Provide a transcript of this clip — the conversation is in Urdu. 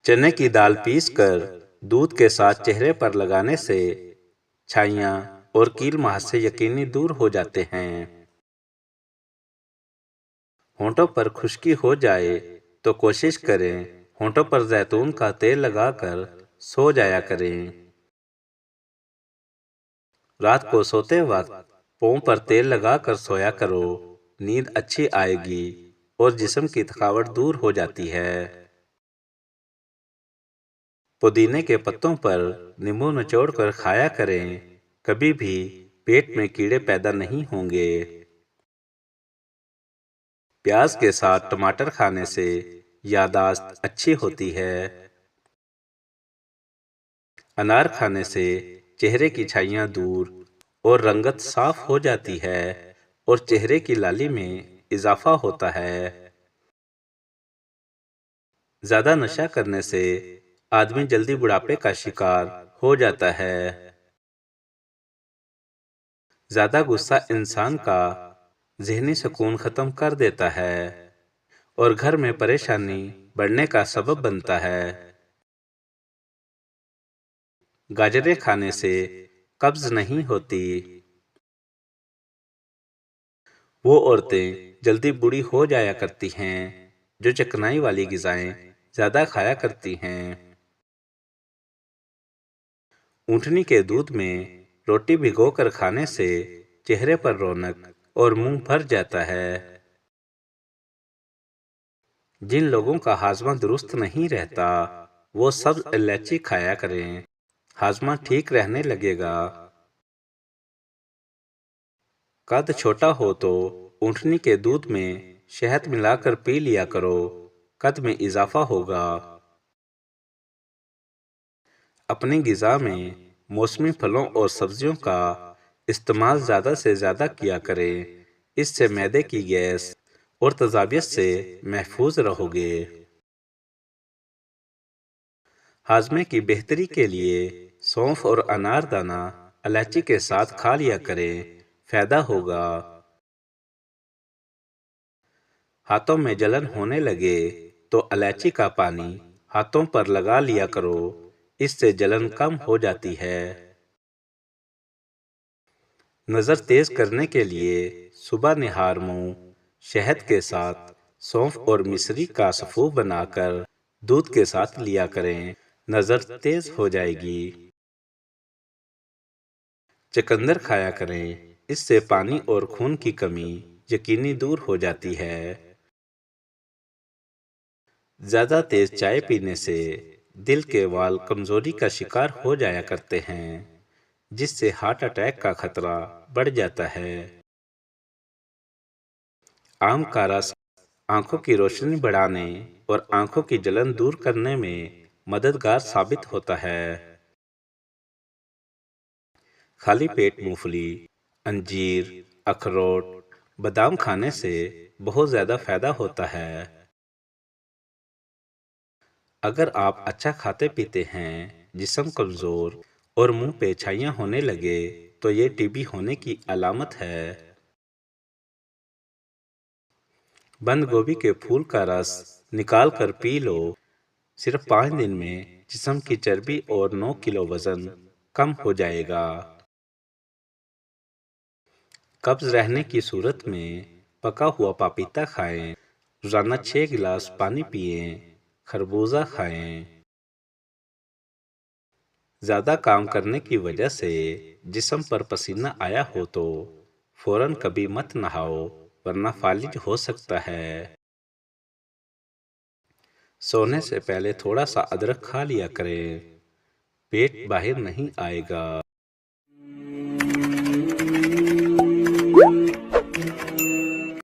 چنے کی دال پیس کر دودھ کے ساتھ چہرے پر لگانے سے چھائیاں اور کیل مہاسے یقینی دور ہو جاتے ہیں۔ ہونٹوں پر خشکی ہو جائے تو کوشش کریں ہونٹوں پر زیتون کا تیل لگا کر سو جایا کریں۔ رات کو سوتے وقت پاؤں پر تیل لگا کر سویا کرو، نیند اچھی آئے گی اور جسم کی تھکاوٹ دور ہو جاتی ہے۔ پودینے کے پتوں پر نیمبو نچوڑ کر کھایا کریں، کبھی بھی پیٹ میں کیڑے پیدا نہیں ہوں گے۔ پیاز کے ساتھ ٹماٹر کھانے سے یادداشت اچھی ہوتی ہے۔ انار کھانے سے چہرے کی چھائیاں دور اور رنگت صاف ہو جاتی ہے اور چہرے کی لالی میں اضافہ ہوتا ہے۔ زیادہ نشہ کرنے سے آدمی جلدی بڑھاپے کا شکار ہو جاتا ہے۔ زیادہ غصہ انسان کا ذہنی سکون ختم کر دیتا ہے اور گھر میں پریشانی بڑھنے کا سبب بنتا ہے۔ گاجریں کھانے سے قبض نہیں ہوتی۔ وہ عورتیں جلدی بوڑھی ہو جایا کرتی ہیں جو چکنائی والی غذائیں زیادہ کھایا کرتی ہیں۔ اونٹنی کے دودھ میں روٹی بھگو کر کھانے سے چہرے پر رونق اور منہ بھر جاتا ہے۔ جن لوگوں کا ہاضمہ درست نہیں رہتا وہ سبز الائچی کھایا کریں، ہاضمہ ٹھیک رہنے لگے گا۔ قد چھوٹا ہو تو اونٹنی کے دودھ میں شہد ملا کر پی لیا کرو، قد میں اضافہ ہوگا۔ اپنی غذا میں موسمی پھلوں اور سبزیوں کا استعمال زیادہ سے زیادہ کیا کریں، اس سے معدے کی گیس اور تیزابیت سے محفوظ رہو گے۔ ہاضمے کی بہتری کے لیے سونف اور انار دانہ الائچی کے ساتھ کھا لیا کریں، فائدہ ہوگا۔ ہاتھوں میں جلن ہونے لگے تو الائچی کا پانی ہاتھوں پر لگا لیا کرو، اس سے جلن کم ہو جاتی ہے۔ نظر تیز کرنے کے لیے صبح نہار منہ شہد کے ساتھ سونف اور مصری کا سفو بنا کر دودھ کے ساتھ لیا کریں، نظر تیز ہو جائے گی۔ چقندر کھایا کریں، اس سے پانی اور خون کی کمی یقینی دور ہو جاتی ہے۔ زیادہ تیز چائے پینے سے دل کے وال کمزوری کا شکار ہو جایا کرتے ہیں، جس سے ہارٹ اٹیک کا خطرہ بڑھ جاتا ہے۔ آم کا رس آنکھوں کی روشنی بڑھانے اور آنکھوں کی جلن دور کرنے میں مددگار ثابت ہوتا ہے۔ خالی پیٹ مونگ پھلی، انجیر، اخروٹ، بادام کھانے سے بہت زیادہ فائدہ ہوتا ہے۔ اگر آپ اچھا کھاتے پیتے ہیں، جسم کمزور اور منہ پہ چھائیاں ہونے لگے تو یہ ٹی بی ہونے کی علامت ہے۔ بند گوبھی کے پھول کا رس نکال کر پی لو، صرف 5 دن میں جسم کی چربی اور 9 کلو وزن کم ہو جائے گا۔ قبض رہنے کی صورت میں پکا ہوا پپیتا کھائیں، روزانہ 6 گلاس پانی پئیں، خربوزہ کھائیں۔ زیادہ کام کرنے کی وجہ سے جسم پر پسینہ آیا ہو تو فوراً کبھی مت نہاؤ ورنہ فالج ہو سکتا ہے۔ سونے سے پہلے تھوڑا سا ادرک کھا لیا کریں، پیٹ باہر نہیں آئے گا۔